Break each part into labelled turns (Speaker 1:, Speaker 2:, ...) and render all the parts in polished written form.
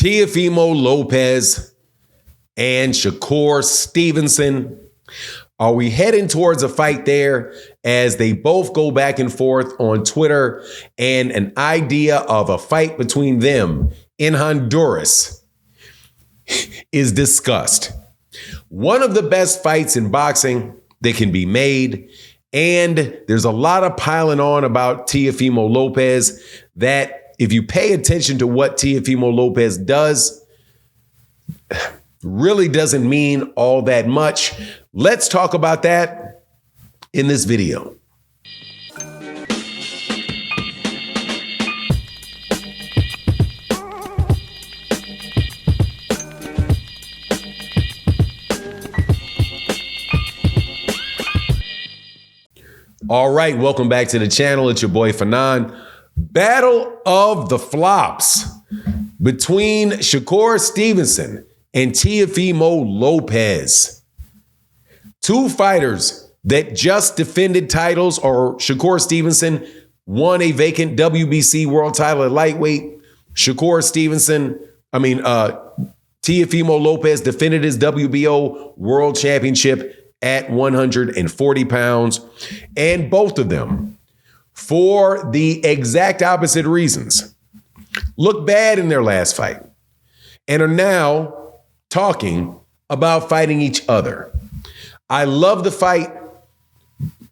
Speaker 1: Teofimo Lopez and Shakur Stevenson. Are we heading towards a fight there as they both go back and forth on Twitter and an idea of a fight between them in Honduras is discussed? One of the best fights in boxing that can be made. And there's a lot of piling on about Teofimo Lopez that if you pay attention to what Teofimo Lopez does, really doesn't mean all that much. Let's talk about that in this video. All right, welcome back to the channel. It's your boy Fanan. Battle of the flops between Shakur Stevenson and Teofimo Lopez. Two fighters that just defended titles, or Shakur Stevenson won a vacant WBC world title at lightweight. Teofimo Lopez defended his WBO world championship at 140 pounds. And both of them, for the exact opposite reasons, looked bad in their last fight and are now talking about fighting each other. I love the fight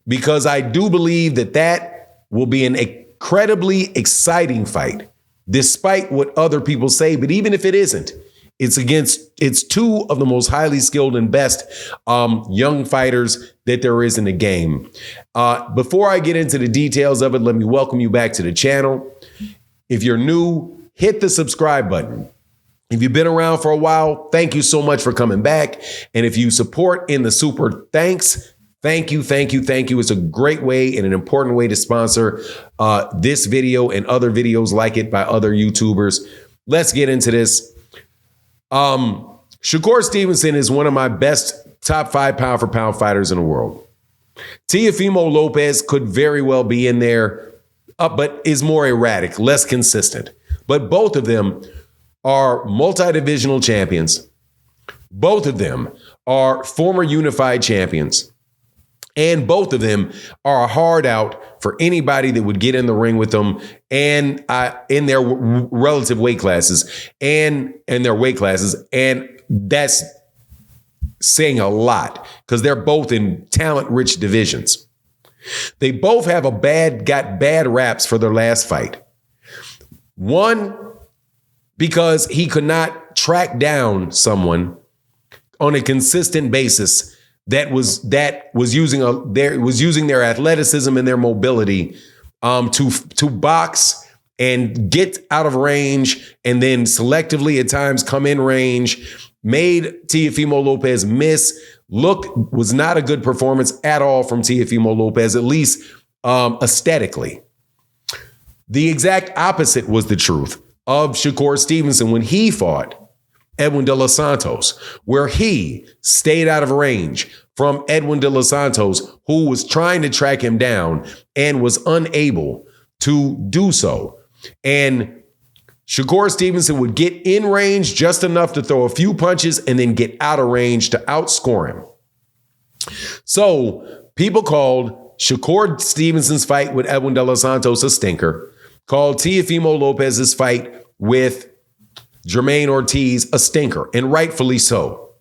Speaker 1: because I do believe that will be an incredibly exciting fight, despite what other people say. But even if it isn't, it's two of the most highly skilled and best young fighters that there is in the game. Before I get into the details of it, let me welcome you back to the channel. If you're new, hit the subscribe button. If you've been around for a while, thank you so much for coming back. And if you support in the super thanks, thank you. It's a great way and an important way to sponsor this video and other videos like it by other YouTubers. Let's get into this. Shakur Stevenson is one of my best top 5 pound for pound fighters in the world. Teofimo Lopez could very well be in there, but is more erratic, less consistent. But both of them are multi-divisional champions. Both of them are former unified champions. And both of them are a hard out for anybody that would get in the ring with them and in their relative weight classes and that's saying a lot because they're both in talent-rich divisions. They both have got bad raps for their last fight. One, because he could not track down someone on a consistent basis that was using their athleticism and their mobility to box and get out of range and then selectively at times come in range, made Teofimo Lopez miss. Was not a good performance at all from Teofimo Lopez, at least aesthetically. The exact opposite was the truth of Shakur Stevenson when he fought Edwin de los Santos, where he stayed out of range from Edwin de los Santos, who was trying to track him down and was unable to do so. And Shakur Stevenson would get in range just enough to throw a few punches and then get out of range to outscore him. So people called Shakur Stevenson's fight with Edwin de los Santos a stinker, called Teofimo Lopez's fight with Jermaine Ortiz a stinker, and rightfully so.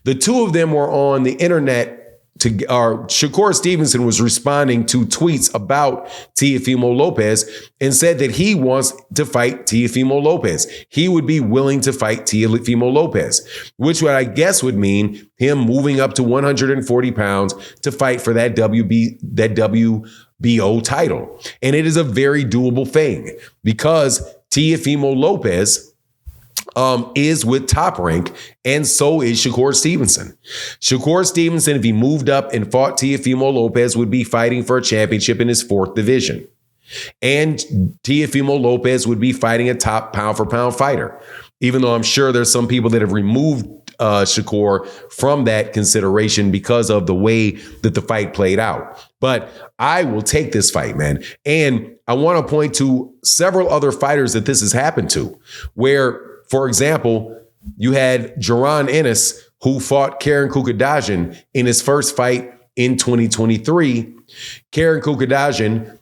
Speaker 1: The two of them were on the internet. Shakur Stevenson was responding to tweets about Teofimo Lopez and said that he wants to fight Teofimo Lopez. He would be willing to fight Teofimo Lopez, which I guess would mean him moving up to 140 pounds to fight for that WBO title. And it is a very doable thing because Teofimo Lopez is with Top Rank, and so is Shakur Stevenson. Shakur Stevenson, if he moved up and fought Teofimo Lopez, would be fighting for a championship in his 4th division. And Teofimo Lopez would be fighting a top pound for pound fighter, even though I'm sure there's some people that have removed Shakur from that consideration because of the way that the fight played out. But I will take this fight, man. And I want to point to several other fighters that this has happened to, where For example, you had Jaron Ennis, who fought Karen Kukadajian in his first fight in 2023. Karen Kukadajian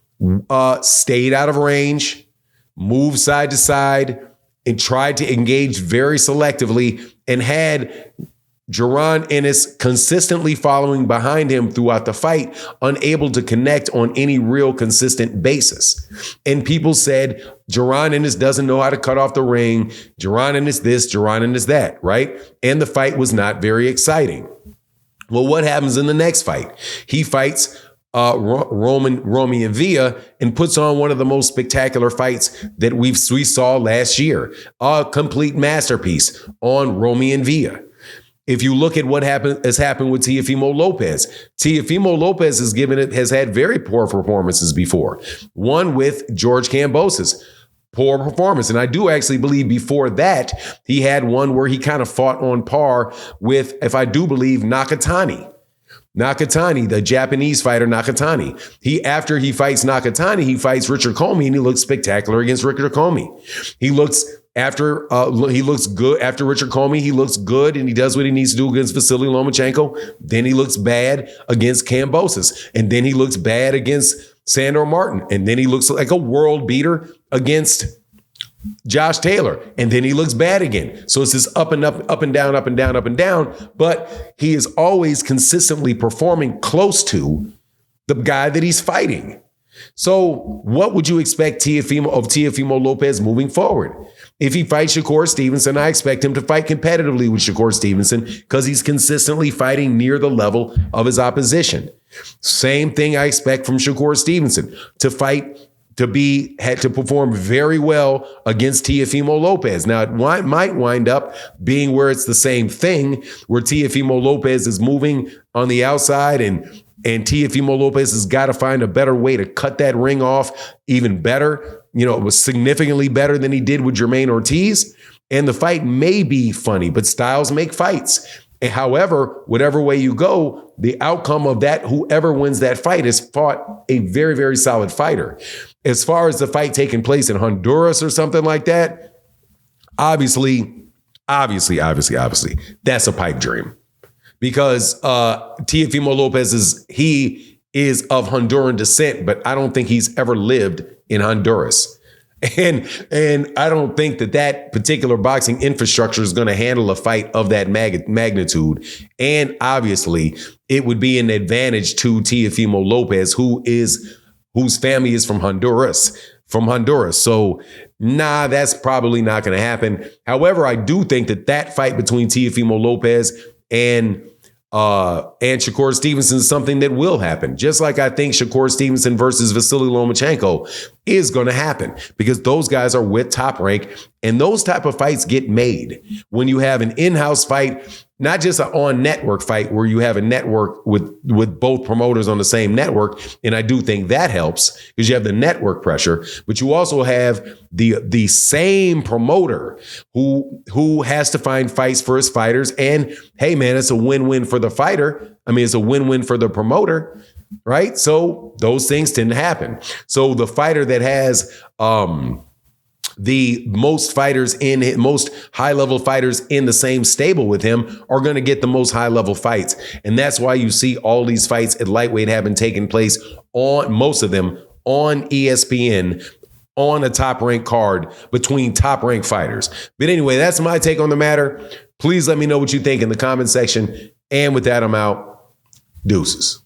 Speaker 1: stayed out of range, moved side to side, and tried to engage very selectively, and had Jaron Ennis consistently following behind him throughout the fight, unable to connect on any real consistent basis. And people said, Jaron Ennis doesn't know how to cut off the ring. Jaron Ennis this, Jaron Ennis that, right? And the fight was not very exciting. Well, what happens in the next fight? He fights Romy and Villa and puts on one of the most spectacular fights that we saw last year. A complete masterpiece on Romy and Villa. If you look at what has happened with Teofimo Lopez has had very poor performances before. One with George Kambosos, poor performance. And I do actually believe before that, he had one where he kind of fought on par with, if I do believe, Nakatani, the Japanese fighter Nakatani. After he fights Nakatani, he fights Richard Comey, and he looks spectacular against Richard Comey. He looks good after Richard Comey. He looks good, and he does what he needs to do against Vasily Lomachenko. Then he looks bad against Kambosos, and then he looks bad against Sandor Martin, and then he looks like a world beater against Josh Taylor, and then he looks bad again. So it's this up and up, up and down, up and down, up and down. But he is always consistently performing close to the guy that he's fighting. So what would you expect Teofimo Lopez moving forward? If he fights Shakur Stevenson, I expect him to fight competitively with Shakur Stevenson because he's consistently fighting near the level of his opposition. Same thing I expect from Shakur Stevenson, to perform very well against Teofimo Lopez. Now, it might wind up being where it's the same thing, where Teofimo Lopez is moving on the outside and Teofimo Lopez has got to find a better way to cut that ring off even better. It was significantly better than he did with Jermaine Ortiz. And the fight may be funny, but styles make fights. And however, whatever way you go, the outcome of that, whoever wins that fight has fought a very, very solid fighter. As far as the fight taking place in Honduras or something like that, obviously, that's a pipe dream. Because Teofimo Lopez is of Honduran descent, but I don't think he's ever lived in Honduras. And I don't think that particular boxing infrastructure is going to handle a fight of that magnitude. And obviously, it would be an advantage to Teofimo Lopez, whose family is from Honduras. So, that's probably not going to happen. However, I do think that fight between Teofimo Lopez and Shakur Stevenson is something that will happen. Just like I think Shakur Stevenson versus Vasily Lomachenko is going to happen, because those guys are with Top Rank, and those type of fights get made when you have an in-house fight, not just an on-network fight where you have a network with both promoters on the same network. And I do think that helps because you have the network pressure, but you also have the same promoter who has to find fights for his fighters. And hey, man, it's a win-win for the fighter. It's a win-win for the promoter, right? So those things tend to happen. So the fighter that has the most high-level fighters in the same stable with him are going to get the most high-level fights. And that's why you see all these fights at lightweight having taken place, most of them on ESPN, on a top-ranked card between top-ranked fighters. But anyway, that's my take on the matter. Please let me know what you think in the comment section. And with that, I'm out. Deuces.